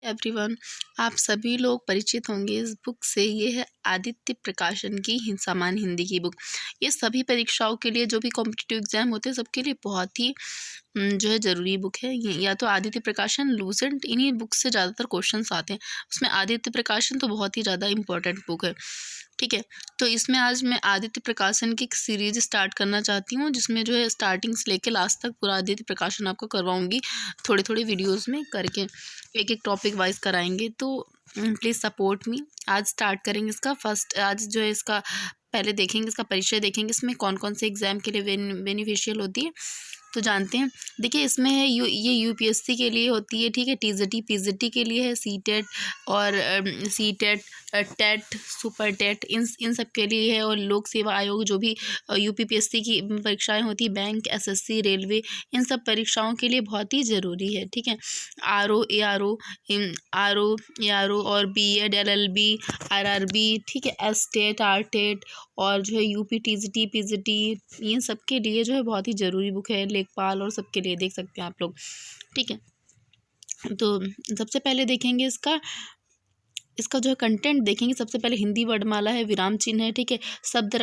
Everyone, आप सभी लोग परिचित होंगे इस बुक से। ये है आदित्य प्रकाशन की सामान्य हिंदी की बुक। ये सभी परीक्षाओं के लिए, जो भी कॉम्पिटिटिव एग्जाम होते हैं सबके लिए बहुत ही जो है ज़रूरी बुक है। ये या तो आदित्य प्रकाशन, लूसेंट, इन्हीं बुक से ज़्यादातर क्वेश्चंस आते हैं। उसमें आदित्य प्रकाशन तो बहुत ही ज़्यादा इंपॉर्टेंट बुक है। ठीक है, तो इसमें आज मैं आदित्य प्रकाशन की एक सीरीज स्टार्ट करना चाहती हूँ, जिसमें जो है स्टार्टिंग से लेकर लास्ट तक पूरा आदित्य प्रकाशन आपको करवाऊँगी, थोड़े थोड़े वीडियोस में करके एक एक टॉपिक वाइज कराएंगे। तो प्लीज़ सपोर्ट मी। आज स्टार्ट करेंगे इसका फर्स्ट। आज जो है इसका पहले देखेंगे, इसका परिचय देखेंगे, इसमें कौन कौन से एग्ज़ाम के लिए बेनिफिशियल होती है तो जानते हैं। देखिए, इसमें है ये यूपीएससी के लिए होती है। ठीक है, टीजीटी पीजीटी के लिए है, सीटेट और सीटेट, टेट, सुपर टेट, इन सब के लिए है। और लोक सेवा आयोग, जो भी यूपीपीएससी की परीक्षाएं होती है, बैंक, एसएससी, रेलवे, इन सब परीक्षाओं के लिए बहुत ही ज़रूरी है। ठीक है, आरओ, एआरओ और बीएड, एलएलबी, आरआरबी, ठीक है, एसटेट, आरटेट और जो है यूपी टीजीटी पीजीटी, इन सब के लिए जो है बहुत ही ज़रूरी बुक है। लेखपाल और सबके लिए देख सकते हैं आप लोग। ठीक है, तो सबसे पहले देखेंगे इसका जो है कंटेंट देखेंगे। सबसे पहले हिंदी वर्णमाला है, विराम चिन्ह है, ठीक है, शब्द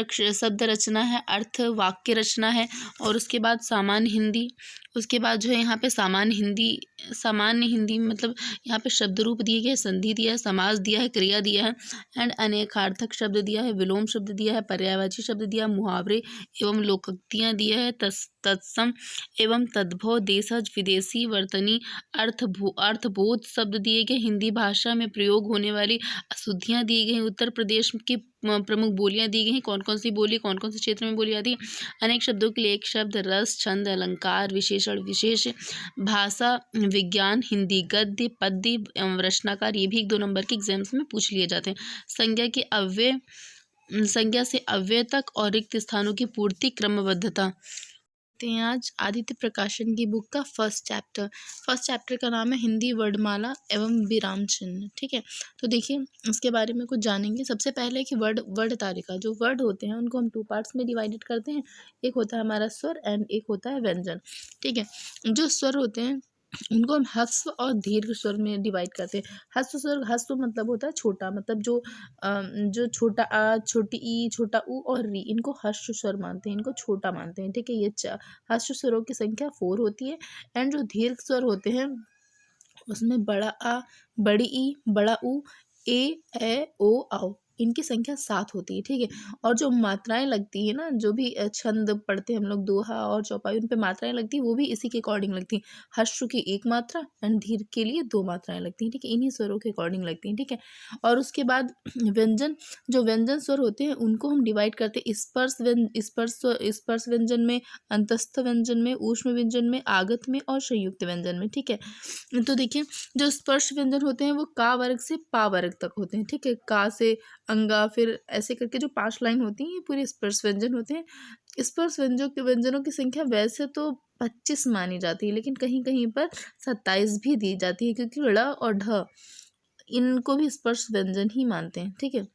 रचना है, अर्थ वाक्य रचना है, और उसके बाद सामान्य हिंदी। उसके बाद जो है यहाँ पे सामान्य हिंदी मतलब यहाँ पे शब्द रूप दिए गए, संधि दिया है, समास दिया है, क्रिया दिया है, एंड अनेकार्थक शब्द दिया है, विलोम शब्द दिया है, पर्यायवाची शब्द दिया, मुहावरे एवं लोकोक्तियाँ दिया है, तत्सम एवं तद्भव, देशज, विदेशी, वर्तनी, अर्थबोध शब्द दिए गए, हिंदी भाषा में प्रयोग होने वाली अशुद्धियाँ दी गई, उत्तर प्रदेश की प्रमुख बोलियां दी गई, कौन कौन सी बोली कौन कौन से क्षेत्र में बोली जाती है, अनेक शब्दों के लिए एक शब्द, रस, छंद, अलंकार, विशेषण, विशेष, भाषा विज्ञान, हिंदी गद्य, पद्य एवं रचनाकार। ये भी 1-2 नंबर के एग्जाम्स में पूछ लिए जाते हैं। संज्ञा से अव्यय तक और रिक्त स्थानों की पूर्ति, क्रमबद्धता। हैं आज आदित्य प्रकाशन की बुक का फर्स्ट चैप्टर का नाम है हिंदी वर्णमाला एवं विराम चिन्ह। ठीक है, तो देखिए इसके बारे में कुछ जानेंगे। सबसे पहले कि वर्ड तालिका, जो वर्ड होते हैं उनको हम 2 पार्ट्स में डिवाइडेड करते हैं। एक होता है हमारा स्वर एंड एक होता है व्यंजन। ठीक है, जो स्वर होते हैं उनको हम ह्रस्व और दीर्घ स्वर में डिवाइड करते हैं। ह्रस्व मतलब होता है छोटा, मतलब जो छोटा आ, छोटी ई, छोटा ऊ और री, इनको ह्रस्व स्वर मानते हैं, इनको छोटा मानते हैं। ठीक है, ये ह्रस्व स्वरों की संख्या 4 होती है। एंड जो दीर्घ स्वर होते हैं उसमें बड़ा आ, बड़ी ई, बड़ा ऊ, ए ओ औ, इनकी संख्या 7 होती है। ठीक है, और जो मात्राएं लगती है ना, जो भी छंद पढ़ते हैं हम लोग, दोहा और चौपाई, उन पे मात्राएं लगती है, वो भी इसी के अकॉर्डिंग लगती हैं। हर्ष की 1 मात्रा एंड दीर्घ के लिए 2 मात्राएं लगती हैं। ठीक है, इन्हीं स्वरों के अकॉर्डिंग लगती हैं। ठीक है, और उसके बाद जो व्यंजन स्वर होते हैं उनको हम डिवाइड करते हैं स्पर्श व्यंजन में, अंतस्थ व्यंजन में, ऊष्म व्यंजन में, आगत में और संयुक्त व्यंजन में। ठीक है, तो देखिए जो स्पर्श व्यंजन होते हैं वो का वर्ग से पा वर्ग तक होते हैं। ठीक है, का से अंगा, फिर ऐसे करके जो 5 लाइन होती हैं ये पूरे स्पर्श व्यंजन होते हैं। स्पर्श व्यंजनों की संख्या वैसे तो 25 मानी जाती है, लेकिन कहीं कहीं पर 27 भी दी जाती है, क्योंकि ड़ और ढ इनको भी स्पर्श व्यंजन ही मानते हैं। ठीक है,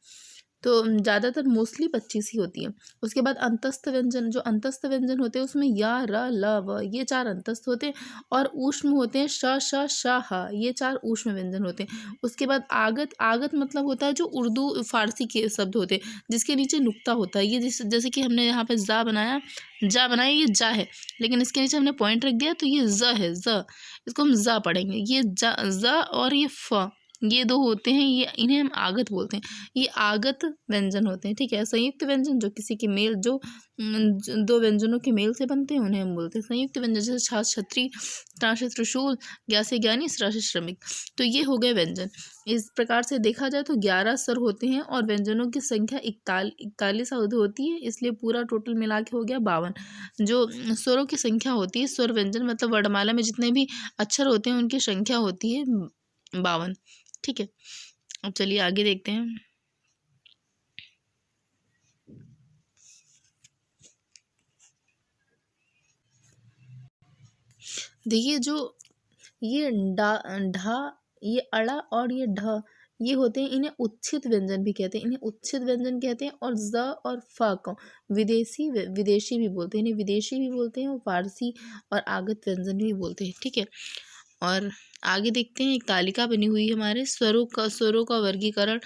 तो ज़्यादातर मोस्टली 25 ही होती है। उसके बाद अंतस्थ व्यंजन, जो अंतस्थ व्यंजन होते हैं उसमें या, र, ल, व, ये 4 अंतस्थ होते हैं, और ऊष्म होते हैं श, श, श, ह, ये 4 ऊष्म व्यंजन होते हैं। उसके बाद आगत मतलब होता है जो उर्दू फारसी के शब्द होते हैं, जिसके नीचे नुक्ता होता है। ये जैसे कि हमने यहाँ पे जा बनाया, ये जा है, लेकिन इसके नीचे हमने पॉइंट रख दिया तो ये ज है, ज, इसको हम जा पढ़ेंगे। ये ज और ये फ, ये 2 होते हैं, ये इन्हें हम आगत बोलते हैं। ये आगत व्यंजन होते हैं। ठीक है, संयुक्त व्यंजन जो किसी के मेल, जो 2 व्यंजनों के मेल से बनते हैं उन्हें हम बोलते हैं संयुक्त व्यंजन। जैसे छाछ, छतरी, टा से त्रिशूल, ज्ञा से ज्ञानी, स्रा से श्रमिक। तो ये हो गए व्यंजन। इस प्रकार से देखा जाए तो 11 स्वर होते हैं और व्यंजनों की संख्या 41 होती है, इसलिए पूरा टोटल मिला के हो गया 52। जो स्वरों की संख्या होती है, स्वर व्यंजन मतलब वर्णमाला में जितने भी अक्षर होते हैं उनकी संख्या होती है 52। ठीक है, अब चलिए आगे देखते हैं। देखिए जो ये ढा, ये अड़ा और ये ढ, ये होते हैं, इन्हें उच्छित व्यंजन भी कहते हैं। और ज और फ को विदेशी भी बोलते हैं, इन्हें विदेशी भी बोलते हैं, और फारसी और आगत व्यंजन भी बोलते हैं। ठीक है, और आगे देखते हैं, एक तालिका बनी हुई है हमारे स्वरों का वर्गीकरण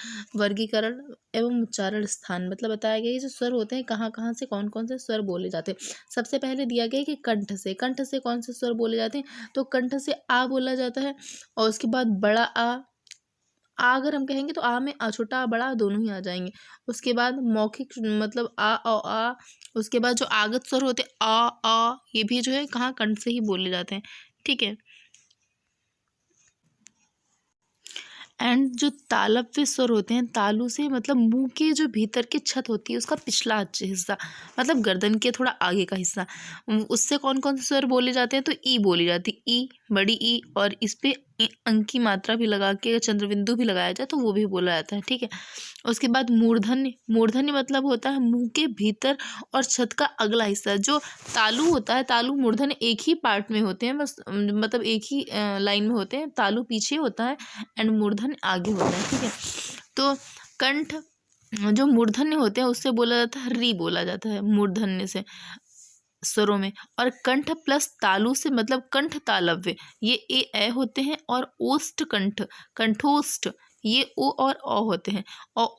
एवं उच्चारण स्थान, मतलब बताया गया है जो स्वर होते हैं कहाँ कहाँ से कौन कौन से स्वर बोले जाते हैं। सबसे पहले दिया गया है कि कंठ से कौन से स्वर बोले जाते हैं, तो कंठ से आ बोला जाता है। और उसके बाद बड़ा आ अगर हम कहेंगे तो आ में छोटा आ बड़ा दोनों ही आ जाएंगे। उसके बाद मौखिक मतलब आ और आ। उसके बाद जो आगत स्वर होते हैं आ ये भी जो है कहाँ कंठ से ही बोले जाते हैं, ठीक है। एंड जो तालव्य स्वर होते हैं, तालु से मतलब मुंह के जो भीतर की छत होती है उसका पिछला हिस्सा, मतलब गर्दन के थोड़ा आगे का हिस्सा, उससे कौन कौन से स्वर बोले जाते हैं, तो ई बोली जाती है, ई बड़ी ई, और इस पे अंक की मात्रा भी लगा के चंद्रबिंदु भी लगाया जाए तो वो भी बोला जाता है, ठीक है। उसके बाद मूर्धन्य मतलब होता है मुंह के भीतर और छत का अगला हिस्सा। जो तालु होता है, तालु मूर्धन्य एक ही पार्ट में होते हैं, बस मतलब एक ही लाइन में होते हैं। तालु पीछे होता है एंड मूर्धन्य आगे होता है, ठीक है। तो कंठ जो मूर्धन्य होते हैं उससे बोला जाता है री, बोला जाता है मूर्धन्य से स्वरों में। और कंठ प्लस तालु से मतलब कंठ तालव्य, ये ए होते हैं। और ओष्ठ कंठोष्ठ, ये ओ और औ होते हैं। और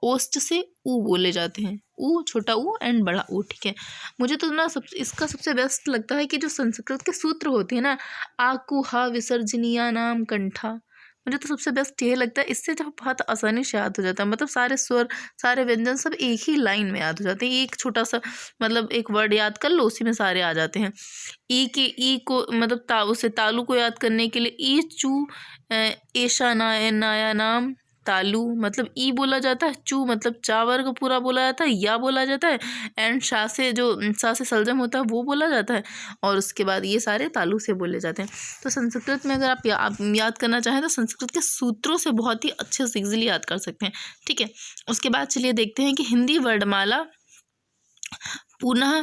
ओष्ठ से ऊ बोले जाते हैं, ऊ छोटा ऊ एंड बड़ा ऊ, ठीक है। मुझे तो ना इसका सबसे बेस्ट लगता है कि जो संस्कृत के सूत्र होते हैं ना, आकु हा विसर्जनीया नाम कंठा, मुझे तो सबसे बेस्ट ये लगता है। इससे जो बहुत आसानी से याद हो जाता है, मतलब सारे स्वर सारे व्यंजन सब एक ही लाइन में याद हो जाते हैं। एक छोटा सा मतलब एक वर्ड याद कर लो, उसी में सारे आ जाते हैं। ई को मतलब उसे तालु को याद करने के लिए ई चू ऐशा नाया नाम तालु, मतलब ई बोला जाता है। चू मतलब चा वर्ग पूरा बोला जाता है, या बोला जाता है। एंड सा से सलजम होता है वो बोला जाता है। और उसके बाद ये सारे तालु से बोले जाते हैं। तो संस्कृत में अगर आप याद करना चाहें तो संस्कृत के सूत्रों से बहुत ही अच्छे से इजीली याद कर सकते हैं, ठीक है। उसके बाद चलिए देखते हैं कि हिंदी वर्णमाला पुनः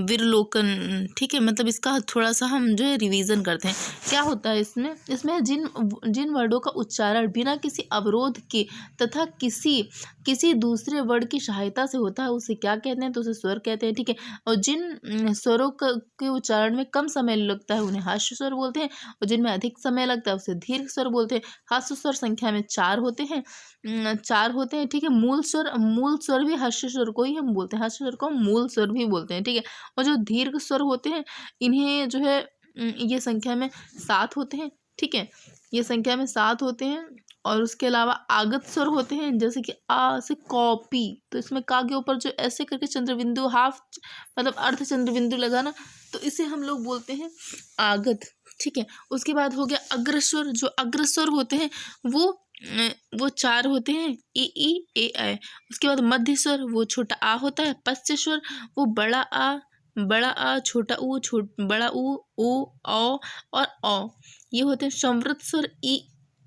विरलोकन, ठीक है, मतलब इसका थोड़ा सा हम जो है रिवीजन करते हैं। क्या होता है इसमें जिन वर्डों का उच्चारण बिना किसी अवरोध के तथा किसी दूसरे वर्ड की सहायता से होता है उसे क्या कहते हैं, तो उसे स्वर कहते हैं, ठीक है। और जिन स्वरों के उच्चारण में कम समय लगता है उन्हें हास्य स्वर बोलते हैं, और जिनमें अधिक समय लगता है उसे दीर्घ स्वर बोलते हैं। हास्य स्वर संख्या में 4 होते हैं, ठीक है। मूल स्वर भी हास्य स्वर को ही हम बोलते हैं, हास्य स्वर को हम मूल स्वर भी बोलते हैं, ठीक है। और जो दीर्घ स्वर होते हैं इन्हें जो है ये संख्या में 7 होते हैं, ठीक है, ये संख्या में 7 होते हैं। और उसके अलावा आगत स्वर होते हैं, जैसे कि आ से कॉपी, तो इसमें का के ऊपर जो ऐसे करके चंद्रबिंदु हाफ मतलब अर्ध चंद्रबिंदु लगाना, तो इसे हम लोग बोलते हैं आगत, ठीक है। उसके बाद हो गया अग्रस्वर। जो अग्रस्वर होते हैं वो 4 होते हैं, ई ए ऐ। उसके बाद मध्य स्वर वो छोटा आ होता है। पश्च स्वर वो बड़ा आ छोटा ऊ बड़ा ऊ औ और औ, ये होते हैं। संवृत स्वर ई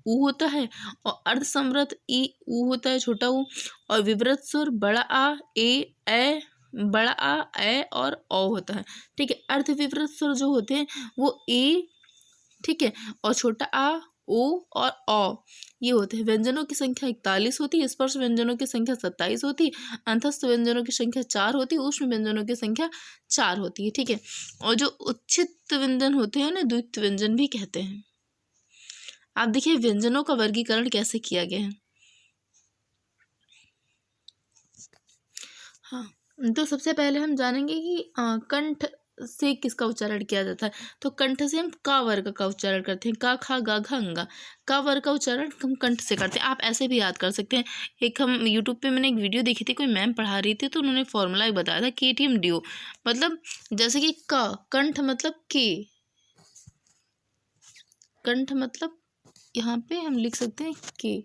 ऊ होता है, और अर्ध संवृत ई ऊ होता है छोटा ऊ। और विवृत स्वर बड़ा आ ए बड़ा आ ए और औ होता है, ठीक है। अर्ध विवृत स्वर जो होते हैं वो ए, ठीक है, और छोटा आ ओ और औ ये होते हैं। व्यंजनों की संख्या 41 होती है। स्पर्श व्यंजनों की संख्या 27 होती है। अंतस्थ व्यंजनों की संख्या 4 होती है। ऊष्म व्यंजनों की संख्या 4 होती है, ठीक है। और जो उच्छित व्यंजन होते हैं उन्हें द्वित्व व्यंजन भी कहते हैं। आप देखिए व्यंजनों का वर्गीकरण कैसे किया गया है। हाँ, तो सबसे पहले हम जानेंगे कि कंठ से किसका उच्चारण किया जाता है। तो कंठ से हम का वर्ग का उच्चारण करते हैं, का खा गा घा अंगा। का वर्ग का उच्चारण हम कंठ से करते हैं। आप ऐसे भी याद कर सकते हैं। एक हम यूट्यूब पे मैंने एक वीडियो देखी थी, कोई मैम पढ़ा रही थी तो उन्होंने फॉर्मूला बताया था KTM DO, मतलब जैसे कि का कंठ मतलब के, कंठ मतलब यहाँ पे हम लिख सकते हैं के,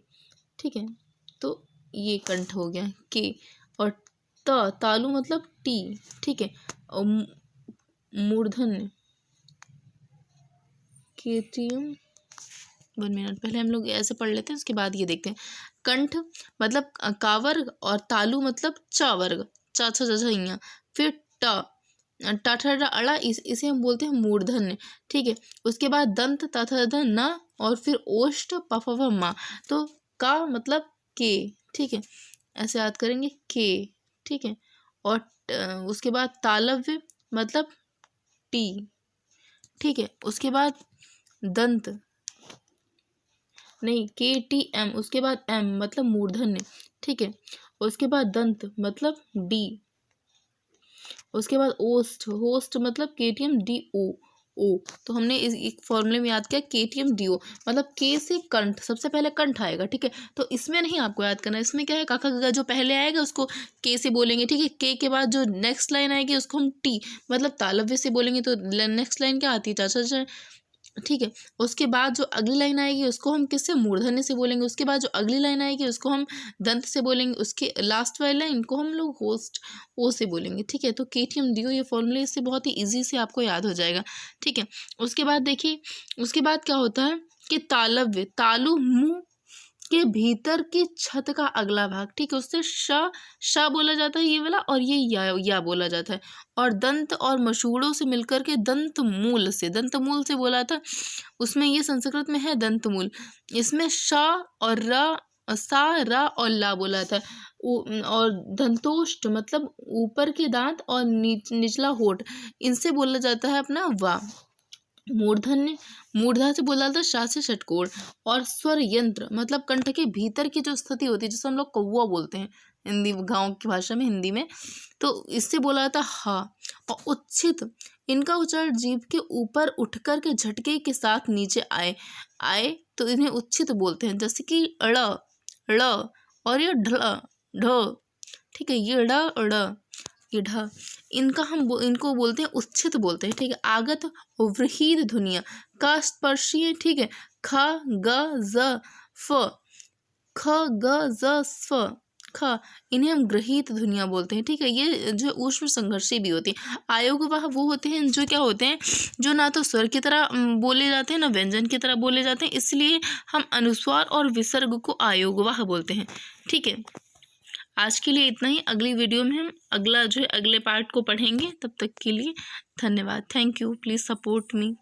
ठीक है। तो ये कंठ हो गया के। और तालु मतलब टी, ठीक है। और मूर्धन्य KTM 1 मिनट पहले हम लोग ऐसे पढ़ लेते हैं, उसके बाद ये देखते हैं। कंठ मतलब का वर्ग, और तालु मतलब चा वर्ग, चा छा जा। फिर टा अड़ा इसे हम बोलते हैं मूर्धन्य, ठीक है। उसके बाद दंत तथा न, और फिर ओष्ठ पफ मा। तो का मतलब के, ठीक है, ऐसे याद करेंगे के, ठीक है। और उसके बाद तालव्य मतलब टी, ठीक है। उसके बाद दंत, नहीं KTM, उसके बाद M मतलब मूर्धन्य, ठीक है। उसके बाद दंत मतलब D, उसके बाद ओस्ट, होस्ट मतलब KTM DO। तो हमने इस एक फॉर्मूले में याद किया KTM DO, मतलब के से कंठ, सबसे पहले कंठ आएगा, ठीक है। तो इसमें नहीं आपको याद करना, इसमें क्या है, काका गगा जो पहले आएगा उसको के से बोलेंगे, ठीक है। के के बाद जो नेक्स्ट लाइन आएगी उसको हम टी मतलब तालव्य से बोलेंगे। तो नेक्स्ट लाइन क्या आती है, चाचा, ठीक है। उसके बाद जो अगली लाइन आएगी उसको हम किससे, मूर्धन्य से बोलेंगे। उसके बाद जो अगली लाइन आएगी उसको हम दंत से बोलेंगे। उसके लास्ट वाली लाइन को हम लोग होस्ट ओ से बोलेंगे, ठीक है। तो KTM DO ये फॉर्मूले इससे बहुत ही ईजी से आपको याद हो जाएगा, ठीक है। उसके बाद देखिए, उसके बाद क्या होता है कि तालव्य, तालु मुंह के भीतर की छत का अगला भाग, ठीक है, उससे श बोला जाता है ये वाला, और ये या बोला जाता है। और दंत और मसूड़ों से मिलकर के दंत मूल से बोला था, उसमें ये संस्कृत में है दंत मूल। इसमें श और र, सा, रा और ला बोला था। और दंतोष्ट मतलब ऊपर के दांत और निचला होठ, इनसे बोला जाता है अपना वा। मूर्धन्य, मूर्धा से बोला था शा से षटकोण। और स्वर यंत्र मतलब कंठ के भीतर की जो स्थिति होती है, जिसे हम लोग कौवा बोलते हैं हिंदी गांव की भाषा में, हिंदी में, तो इससे बोला था हा। और उच्छित, इनका उच्चारण जीभ के ऊपर उठकर के झटके के साथ नीचे आए तो इन्हें उच्छित बोलते हैं। जैसे कि ड़, और ये ढ, ठीक है। ये ड़, ये ढ, इनको बोलते हैं उच्छित बोलते हैं, ठीक है। आगत व्रीहित ध्वनियाँ का स्पर्शीय, ठीक है। ख ग ज फ, ख ग ज फ, ख, इन्हें हम गृहीत ध्वनियाँ बोलते हैं, ठीक है। ये जो ऊष्म संघर्षी भी होती है। आयोगवाह वो होते हैं जो क्या होते हैं, जो ना तो स्वर की तरह बोले जाते हैं ना व्यंजन की तरह बोले जाते हैं, इसलिए हम अनुस्वार और विसर्ग को आयोगवाह बोलते हैं, ठीक है। आज के लिए इतना ही। अगली वीडियो में हम अगला जो है अगले पार्ट को पढ़ेंगे। तब तक के लिए धन्यवाद। Thank you. Please support me.